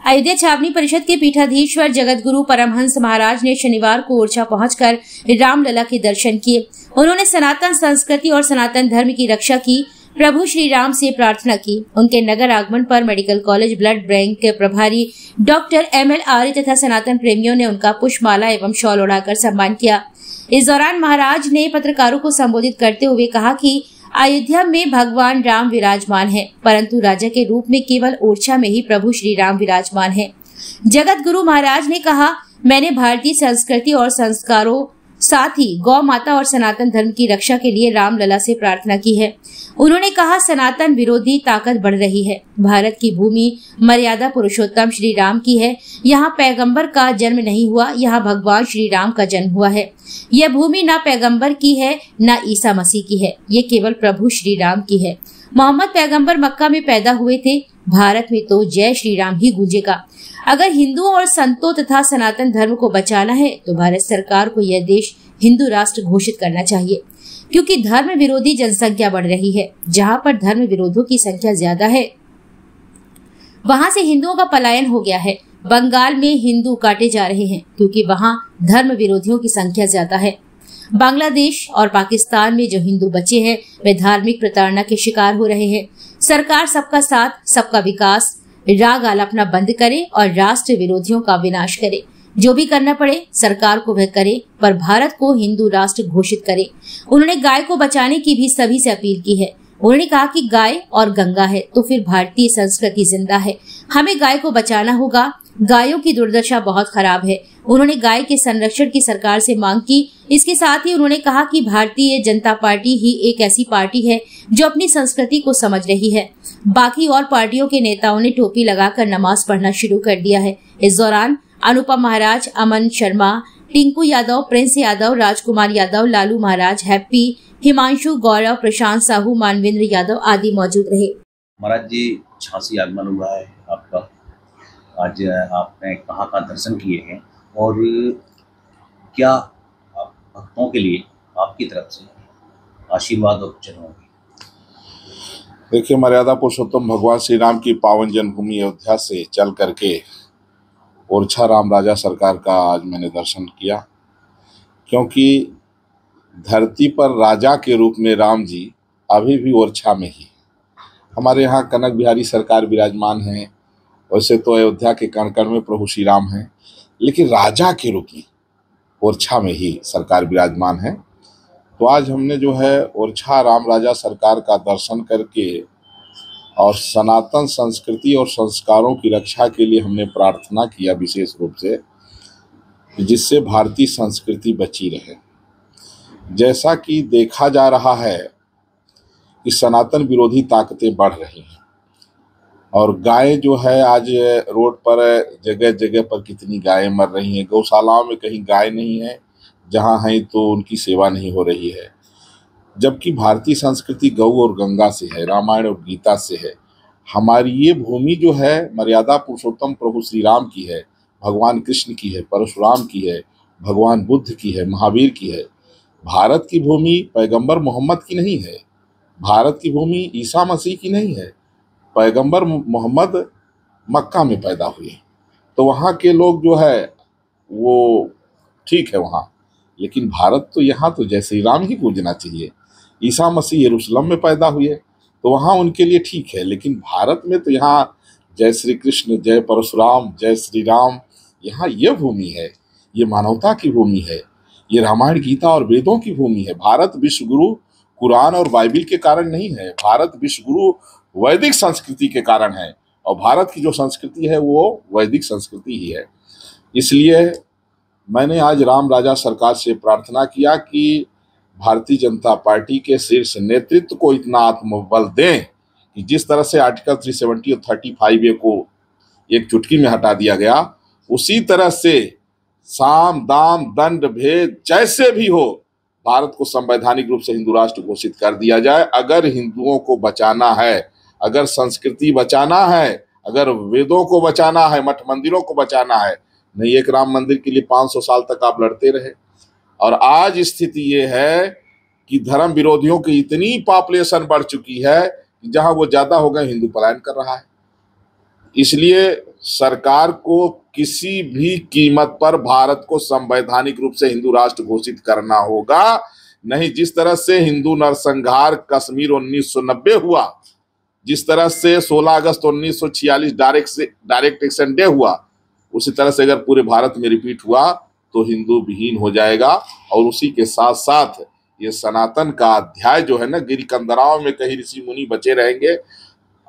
अयोध्या छावनी परिषद के पीठाधीश्वर जगतगुरु परमहंस महाराज ने शनिवार को ओरछा पहुंचकर रामलला के दर्शन किए। उन्होंने सनातन संस्कृति और सनातन धर्म की रक्षा की प्रभु श्री राम से प्रार्थना की। उनके नगर आगमन पर मेडिकल कॉलेज ब्लड बैंक के प्रभारी डॉक्टर ML आर्य तथा सनातन प्रेमियों ने उनका पुष्पमाला एवं शॉल उड़ाकर सम्मान किया। इस दौरान महाराज ने पत्रकारों को संबोधित करते हुए कहा कि अयोध्या में भगवान राम विराजमान हैं, परंतु राजा के रूप में केवल ओरछा में ही प्रभु श्री राम विराजमान हैं। जगत गुरु महाराज ने कहा, मैंने भारतीय संस्कृति और संस्कारों साथ ही गौ माता और सनातन धर्म की रक्षा के लिए रामलला से प्रार्थना की है। उन्होंने कहा, सनातन विरोधी ताकत बढ़ रही है। भारत की भूमि मर्यादा पुरुषोत्तम श्री राम की है। यहाँ पैगंबर का जन्म नहीं हुआ, यहाँ भगवान श्री राम का जन्म हुआ है। यह भूमि ना पैगंबर की है ना ईसा मसीह की है, ये केवल प्रभु श्री राम की है। मोहम्मद पैगंबर मक्का में पैदा हुए थे, भारत में तो जय श्री राम ही गूंजेगा। अगर हिंदुओं और संतों तथा सनातन धर्म को बचाना है तो भारत सरकार को यह देश हिंदू राष्ट्र घोषित करना चाहिए, क्योंकि धर्म विरोधी जनसंख्या बढ़ रही है। जहां पर धर्म विरोधों की संख्या ज्यादा है, वहां से हिंदुओं का पलायन हो गया है। बंगाल में हिंदू काटे जा रहे हैं क्योंकि वहां धर्म विरोधियों की संख्या ज्यादा है। बांग्लादेश और पाकिस्तान में जो हिंदू बचे हैं वे धार्मिक प्रताड़ना के शिकार हो रहे हैं। सरकार सबका साथ सबका विकास राग आलापना बंद करे और राष्ट्र विरोधियों का विनाश करे। जो भी करना पड़े सरकार को वह करे, पर भारत को हिंदू राष्ट्र घोषित करे। उन्होंने गाय को बचाने की भी सभी से अपील की है। उन्होंने कहा कि गाय और गंगा है तो फिर भारतीय संस्कृति जिंदा है। हमें गाय को बचाना होगा। गायों की दुर्दशा बहुत खराब है। उन्होंने गाय के संरक्षण की सरकार से मांग की। इसके साथ ही उन्होंने कहा कि भारतीय जनता पार्टी ही एक ऐसी पार्टी है जो अपनी संस्कृति को समझ रही है। बाकी और पार्टियों के नेताओं ने टोपी लगाकर नमाज पढ़ना शुरू कर दिया है। इस दौरान अनुपम महाराज, अमन शर्मा, टिंकू यादव, प्रिंस यादव, राजकुमार यादव, लालू महाराज, हैप्पी, हिमांशु, गौरव, प्रशांत साहू, मानवेंद्र यादव आदि मौजूद रहे। महाराज जी, झांसी आगमन हुआ है आपका। आज आपने कहाँ का दर्शन किए हैं और क्या आप भक्तों के लिए आपकी तरफ से आशीर्वाद और वचन होंगे? देखिए, मर्यादा पुरुषोत्तम भगवान श्री राम की पावन जन्मभूमि अयोध्या से चल करके ओरछा राम राजा सरकार का आज मैंने दर्शन किया, क्योंकि धरती पर राजा के रूप में राम जी अभी भी ओरछा में ही। हमारे यहाँ कनक बिहारी सरकार विराजमान हैं, वैसे तो अयोध्या के कण कण में प्रभु श्री राम हैं, लेकिन राजा के रूप में ओरछा में ही सरकार विराजमान है। तो आज हमने जो है ओरछा राम राजा सरकार का दर्शन करके और सनातन संस्कृति और संस्कारों की रक्षा के लिए हमने प्रार्थना किया, विशेष रूप से, जिससे भारतीय संस्कृति बची रहे। जैसा कि देखा जा रहा है कि सनातन विरोधी ताकतें बढ़ रही हैं और गाय जो है, आज रोड पर जगह जगह पर कितनी गायें मर रही हैं। गौशालाओं में कहीं गाय नहीं है, जहाँ है तो उनकी सेवा नहीं हो रही है। जबकि भारतीय संस्कृति गौ और गंगा से है, रामायण और गीता से है। हमारी ये भूमि जो है मर्यादा पुरुषोत्तम प्रभु श्री राम की है, भगवान कृष्ण की है, परशुराम की है, भगवान बुद्ध की है, महावीर की है। भारत की भूमि पैगंबर मोहम्मद की नहीं है, भारत की भूमि ईसा मसीह की नहीं है। पैगंबर मोहम्मद मक्का में पैदा हुए, तो वहाँ के लोग जो है वो ठीक है वहाँ, लेकिन भारत तो यहाँ तो जय श्री राम ही पूजना चाहिए। ईसा मसीह यरूशलेम में पैदा हुए तो वहाँ उनके लिए ठीक है, लेकिन भारत में तो यहाँ जय श्री कृष्ण, जय परशुराम, जय श्री राम, यहाँ ये भूमि है, ये मानवता की भूमि है, ये रामायण गीता और वेदों की भूमि है। भारत विश्व गुरु कुरान और बाइबिल के कारण नहीं है, भारत विश्व गुरु वैदिक संस्कृति के कारण है, और भारत की जो संस्कृति है वो वैदिक संस्कृति ही है। इसलिए मैंने आज राम राजा सरकार से प्रार्थना किया कि भारतीय जनता पार्टी के शीर्ष नेतृत्व को इतना आत्मबल दें कि जिस तरह से आर्टिकल 370 और 35A को एक चुटकी में हटा दिया गया, उसी तरह से साम दाम दंड भेद जैसे भी हो भारत को संवैधानिक रूप से हिंदू राष्ट्र घोषित कर दिया जाए। अगर हिंदुओं को बचाना है, अगर संस्कृति बचाना है, अगर वेदों को बचाना है, मठ मंदिरों को बचाना है, नहीं एक राम मंदिर के लिए 500 साल तक आप लड़ते रहे। और आज स्थिति ये है कि धर्म विरोधियों की इतनी पॉपुलेशन बढ़ चुकी है कि जहां वो ज्यादा हो गए, हिंदू पलायन कर रहा है। इसलिए सरकार को किसी भी कीमत पर भारत को संवैधानिक रूप से हिंदू राष्ट्र घोषित करना होगा। नहीं, जिस तरह से हिंदू नरसंहार कश्मीर 1990 हुआ, जिस तरह से 16 अगस्त 1946 डायरेक्ट एक्शन डे हुआ, उसी तरह से अगर पूरे भारत में रिपीट हुआ तो हिंदू विहीन हो जाएगा। और उसी के साथ साथ ये सनातन का अध्याय जो है ना, गिरी कंदराओं में कहीं ऋषि मुनि बचे रहेंगे।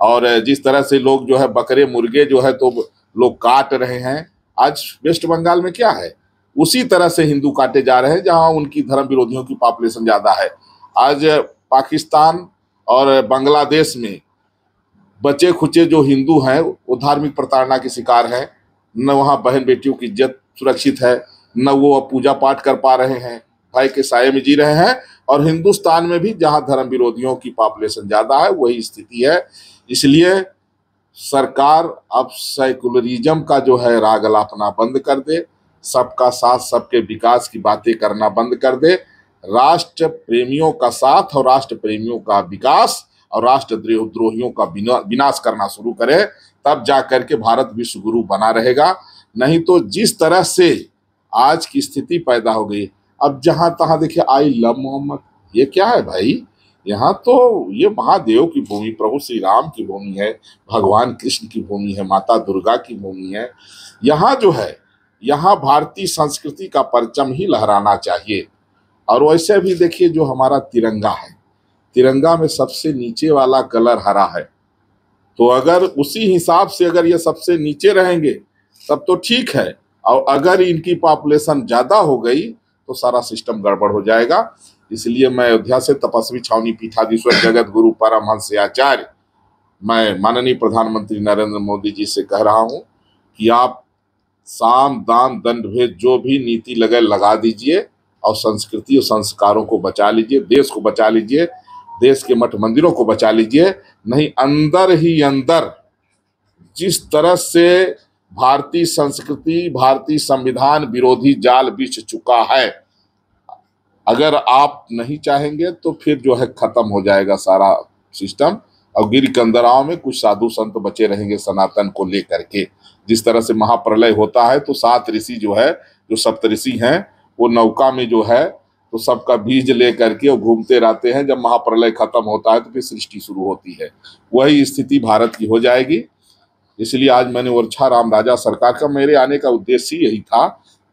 और जिस तरह से लोग जो है बकरे मुर्गे जो है तो लोग काट रहे हैं, आज वेस्ट बंगाल में क्या है, उसी तरह से हिंदू काटे जा रहे हैं जहां उनकी धर्म विरोधियों की पॉपुलेशन ज्यादा है। आज पाकिस्तान और बांग्लादेश में बचे खुचे जो हिंदू हैं वो धार्मिक प्रताड़ना के शिकार हैं। न वहाँ बहन बेटियों की इज्जत सुरक्षित है, न वो अब पूजा पाठ कर पा रहे हैं, भय के साये में जी रहे हैं। और हिंदुस्तान में भी जहाँ धर्म विरोधियों की पॉपुलेशन ज्यादा है वही स्थिति है। इसलिए सरकार अब सेकुलरिज्म का जो है राग अलापना बंद कर दे, सबका साथ सबके विकास की बातें करना बंद कर दे, राष्ट्र प्रेमियों का साथ और राष्ट्र प्रेमियों का विकास और राष्ट्र द्रोहियों का विनाश करना शुरू करे, तब जाकर के भारत विश्व गुरु बना रहेगा। नहीं तो जिस तरह से आज की स्थिति पैदा हो गई, अब जहां तहां देखिए आई लव मोहम्मद, ये क्या है भाई? यहाँ तो ये महादेव की भूमि, प्रभु श्री राम की भूमि है, भगवान कृष्ण की भूमि है, माता दुर्गा की भूमि है। यहाँ जो है, यहाँ भारतीय संस्कृति का परचम ही लहराना चाहिए। और वैसे भी देखिए जो हमारा तिरंगा है, तिरंगा में सबसे नीचे वाला कलर हरा है, तो अगर उसी हिसाब से अगर ये सबसे नीचे रहेंगे तब तो ठीक है। और अगर इनकी पॉपुलेशन ज्यादा हो गई तो सारा सिस्टम गड़बड़ हो जाएगा। इसलिए मैं अयोध्या से तपस्वी छावनी पीठाधीश्वर जगत गुरु परमहंस आचार्य, मैं माननीय प्रधानमंत्री नरेंद्र मोदी जी से कह रहा हूं कि आप साम दान दंड भेद जो भी नीति लगा दीजिए और संस्कृति और संस्कारों को बचा लीजिए, देश को बचा लीजिए, देश के मठ मंदिरों को बचा लीजिए। नहीं, अंदर ही अंदर जिस तरह से भारतीय संस्कृति, भारतीय संविधान विरोधी जाल बिछ चुका है, अगर आप नहीं चाहेंगे तो फिर जो है खत्म हो जाएगा सारा सिस्टम। और गिर कंदराओं में कुछ साधु संत बचे रहेंगे सनातन को लेकर के। जिस तरह से महाप्रलय होता है तो 7 ऋषि जो है, जो सप्तऋषि हैं, वो नौका में जो है तो सबका बीज ले करके वो घूमते रहते हैं। जब महाप्रलय खत्म होता है तो फिर सृष्टि शुरू होती है। वही स्थिति भारत की हो जाएगी। इसलिए आज मैंने ओरछा राम राजा सरकार का, मेरे आने का उद्देश्य यही था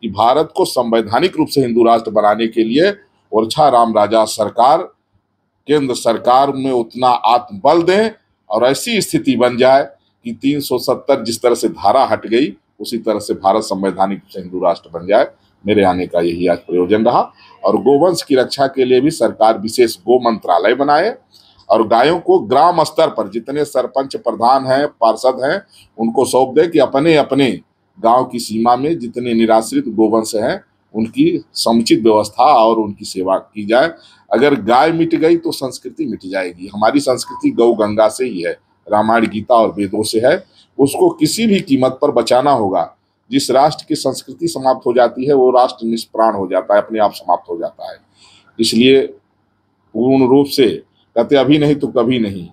कि भारत को संवैधानिक रूप से हिंदू राष्ट्र बनाने के लिए ओरछा राम राजा सरकार केंद्र सरकार में उतना आत्मबल दें और ऐसी स्थिति बन जाए कि 370 जिस तरह से धारा हट गई उसी तरह से भारत संवैधानिक रूप से हिंदू राष्ट्र बन जाए। मेरे आने का यही आज प्रयोजन रहा। और गोवंश की रक्षा के लिए भी सरकार विशेष गो मंत्रालय बनाए और गायों को ग्राम स्तर पर जितने सरपंच प्रधान हैं, पार्षद हैं, उनको सौंप दे कि अपने अपने गांव की सीमा में जितने निराश्रित गोवंश हैं उनकी समुचित व्यवस्था और उनकी सेवा की जाए। अगर गाय मिट गई तो संस्कृति मिट जाएगी। हमारी संस्कृति गौ गंगा से ही है, रामायण गीता और वेदों से है। उसको किसी भी कीमत पर बचाना होगा। जिस राष्ट्र की संस्कृति समाप्त हो जाती है वो राष्ट्र निष्प्राण हो जाता है, अपने आप समाप्त हो जाता है। इसलिए पूर्ण रूप से कहते अभी नहीं तो कभी नहीं,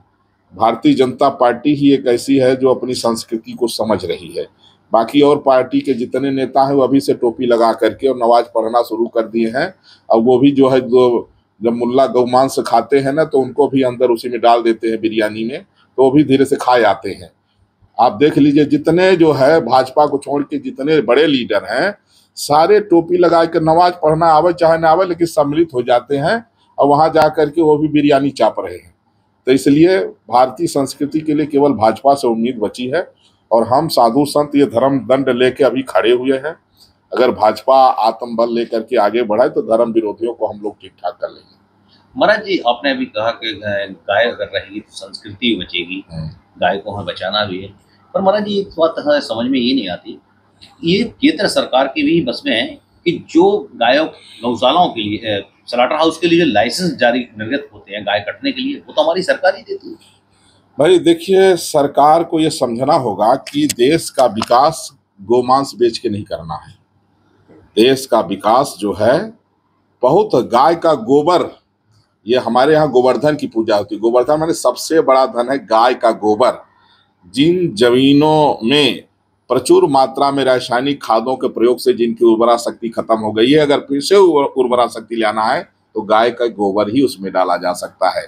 भारतीय जनता पार्टी ही एक ऐसी है जो अपनी संस्कृति को समझ रही है। बाकी और पार्टी के जितने नेता हैं वो अभी से टोपी लगा करके और नमाज पढ़ना शुरू कर दिए हैं। अब वो भी जो है, जो जब मुल्ला गौमांस खाते हैं ना तो उनको भी अंदर उसी में डाल देते हैं बिरयानी में, तो वो भी धीरे से खा जाते हैं। आप देख लीजिए जितने जो है भाजपा को छोड़ के जितने बड़े लीडर हैं सारे टोपी लगा कर नमाज पढ़ना आवे चाहे ना आवे लेकिन सम्मिलित हो जाते हैं और वहां जा करके वो भी बिरयानी चाप रहे हैं। तो इसलिए भारतीय संस्कृति के लिए केवल भाजपा से उम्मीद बची है और हम साधु संत ये धर्म दंड लेके अभी खड़े हुए हैं। अगर भाजपा आत्मबल लेकर के आगे बढ़ाए तो धर्म विरोधियों को हम लोग ठीक ठाक कर लेंगे। महाराज जी, आपने अभी कहा कि गाय अगर रहेगी तो संस्कृति बचेगी, गाय को हमें बचाना भी है। पर महाराज जी, एक बात समझ में ये नहीं आती, ये केंद्र सरकार के भी बस में है कि जो गौशालाओं के लिए, स्लॉटर हाउस के लिए जो लाइसेंस जारी निर्गत होते हैं गाय कटने के लिए, वो तो हमारी सरकार ही देती है। भाई देखिए, सरकार को ये समझना होगा कि देश का विकास गोमांस बेच के नहीं करना है। देश का विकास जो है बहुत गाय का गोबर, ये हमारे यहाँ गोवर्धन की पूजा होती है। गोवर्धन माने सबसे बड़ा धन है गाय का गोबर। जिन जमीनों में प्रचुर मात्रा में रासायनिक खादों के प्रयोग से जिनकी उर्वरा शक्ति खत्म हो गई है, अगर फिर से उर्वरा शक्ति लाना है तो गाय का गोबर ही उसमें डाला जा सकता है।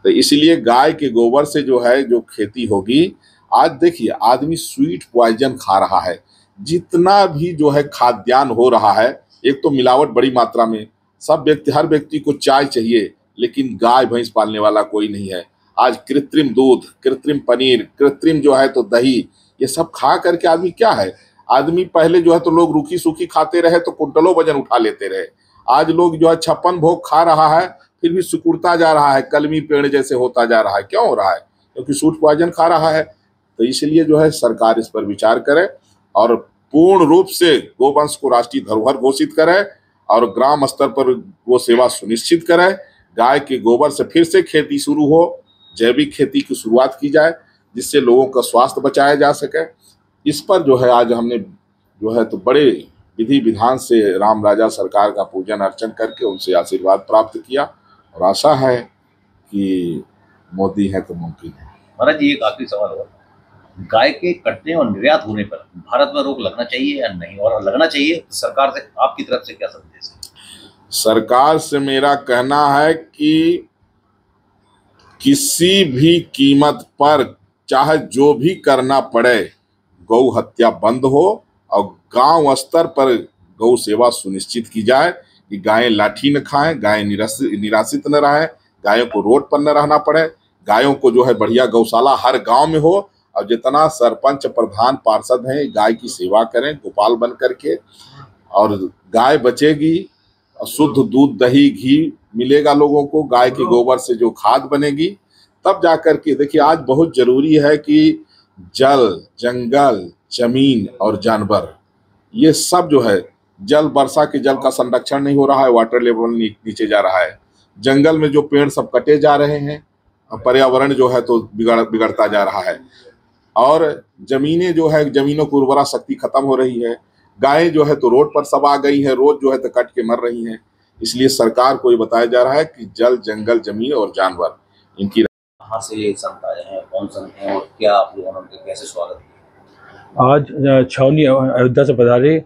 तो इसलिए गाय के गोबर से जो है जो खेती होगी। आज देखिए आदमी स्वीट पॉइजन खा रहा है, जितना भी जो है खाद्यान्न हो रहा है, एक तो मिलावट बड़ी मात्रा में, हर व्यक्ति को चाय चाहिए, लेकिन गाय भैंस पालने वाला कोई नहीं है। आज कृत्रिम दूध, कृत्रिम पनीर, कृत्रिम जो है तो दही, ये सब खा करके आदमी क्या है, आदमी पहले जो है तो लोग रूखी सूखी खाते रहे तो कुंटलों वजन उठा लेते रहे। आज लोग जो है 56 भोग खा रहा है, फिर भी सिकुड़ता जा रहा है, कलमी पेड़ जैसे होता जा रहा है। क्यों हो रहा है? क्योंकि सूट पॉइजन खा रहा है। तो इसलिए जो है सरकार इस पर विचार करे और पूर्ण रूप से गोवंश को राष्ट्रीय धरोहर घोषित करे और ग्राम स्तर पर वो सेवा सुनिश्चित करे। गाय के गोबर से फिर से खेती शुरू हो, जैविक खेती की शुरुआत की जाए, जिससे लोगों का स्वास्थ्य बचाया जा सके। इस पर जो है आज हमने जो है तो बड़े विधि विधान से राम राजा सरकार का पूजन अर्चन करके उनसे आशीर्वाद प्राप्त किया और आशा है कि मोदी है तो मुमकिन है। महाराज जी, एक आखिरी सवाल और, गाय के कटने और निर्यात होने पर भारत में रोक लगना चाहिए या नहीं, और लगना चाहिए सरकार से आपकी तरफ से क्या संदेश है? सरकार से मेरा कहना है कि किसी भी कीमत पर चाहे जो भी करना पड़े, गौ हत्या बंद हो और गांव स्तर पर गौ सेवा सुनिश्चित की जाए कि गायें लाठी न खाएं, गायें निराश्रित न रहें, गायों को रोड पर न रहना पड़े, गायों को जो है बढ़िया गौशाला हर गांव में हो और जितना सरपंच प्रधान पार्षद हैं गाय की सेवा करें गोपाल बन करके, और गाय बचेगी और शुद्ध दूध दही घी मिलेगा लोगों को। गाय के गोबर से जो खाद बनेगी तब जाकर के, देखिए आज बहुत जरूरी है कि जल, जंगल, जमीन और जानवर, ये सब जो है, जल, वर्षा के जल का संरक्षण नहीं हो रहा है, वाटर लेवल नीचे जा रहा है, जंगल में जो पेड़ सब कटे जा रहे हैं, पर्यावरण जो है तो बिगड़ता जा रहा है, और जमीनें जो है, जमीनों की उर्वरा शक्ति खत्म हो रही है, गायें जो है तो रोड पर सब आ गई है, रोज जो है तो कट के मर रही हैं। इसलिए सरकार को ये बताया जा रहा है कि जल, जंगल, जमीन और जानवर, इनकी कहाँ से संत आए हैं, कौन संत हैं और क्या आप लोगों ने उनका कैसे स्वागत किया? आज छावनी अयोध्या से पधारे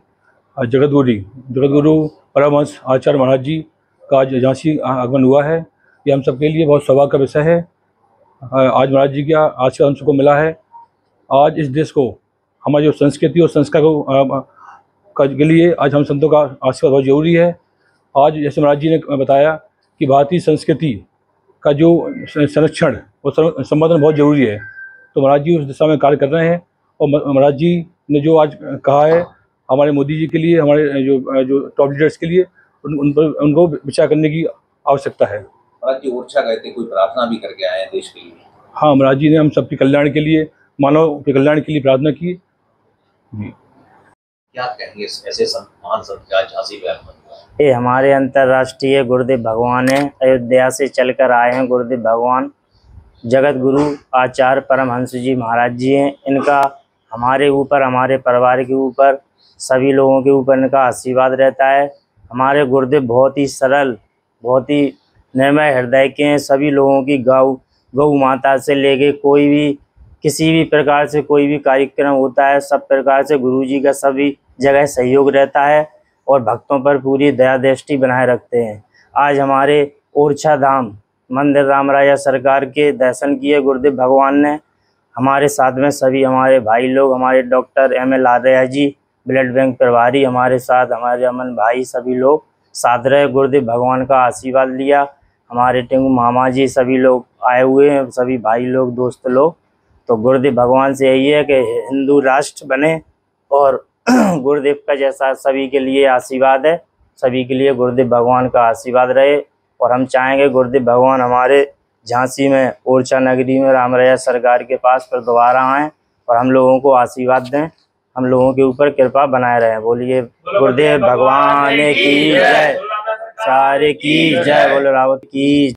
जगतगुरु परमहंस आचार्य महाराज जी का आज झांसी आगमन हुआ है। ये हम सबके लिए बहुत सौभाग्य का विषय है। आज महाराज जी का आशीर्वाद हम सबको मिला है। आज इस देश को, हमारी जो संस्कृति और संस्कार के लिए आज हम संतों का आशीर्वाद बहुत जरूरी है। आज जैसे महाराज जी ने बताया कि भारतीय संस्कृति का जो संरक्षण और संवर्धन बहुत जरूरी है, तो महाराज जी उस दिशा में कार्य कर रहे हैं। और महाराज जी ने जो आज कहा है हमारे मोदी जी के लिए, हमारे जो टॉप लीडर्स के लिए, उनको विचार करने की आवश्यकता है। महाराज जी ओरछा गए थे, कोई प्रार्थना भी करके आए हैं देश के लिए? हाँ, महाराज जी ने हम सबके कल्याण के लिए, मानव के कल्याण के लिए प्रार्थना की। क्या कहेंगे ऐसे महान संत आज झांसी में आगमन? ये हमारे अंतर्राष्ट्रीय गुरुदेव भगवान है, अयोध्या से चलकर आए हैं। गुरुदेव भगवान जगत गुरु आचार्य परमहंस जी महाराज जी हैं। इनका हमारे ऊपर, हमारे परिवार के ऊपर, सभी लोगों के ऊपर इनका आशीर्वाद रहता है। हमारे गुरुदेव बहुत ही सरल, बहुत ही निर्मय हृदय के हैं। सभी लोगों की गौ माता से लेके कोई भी, किसी भी प्रकार से कोई भी कार्यक्रम होता है, सब प्रकार से गुरुजी का सभी जगह सहयोग रहता है और भक्तों पर पूरी दया दृष्टि बनाए रखते हैं। आज हमारे ओरछा धाम मंदिर राम राजा सरकार के दर्शन किए गुरुदेव भगवान ने। हमारे साथ में सभी हमारे भाई लोग, हमारे doctor ML Arya ji, blood bank प्रभारी हमारे साथ, हमारे अमन भाई, सभी लोग साथ रहे, गुरुदेव भगवान का आशीर्वाद लिया। हमारे टेंगू मामा जी, सभी लोग आए हुए हैं, सभी भाई लोग, दोस्त लोग। तो गुरुदेव भगवान से यही है कि हिंदू राष्ट्र बने और गुरुदेव का जैसा सभी के लिए आशीर्वाद है, सभी के लिए गुरुदेव भगवान का आशीर्वाद रहे। और हम चाहेंगे गुरुदेव भगवान हमारे झांसी में, ओरछा नगरी में राम राजा सरकार के पास पर दोबारा आएँ और हम लोगों को आशीर्वाद दें, हम लोगों के ऊपर कृपा बनाए रहें। बोलिए गुरुदेव भगवान की जय, सारे की जय, बोलो रावत की।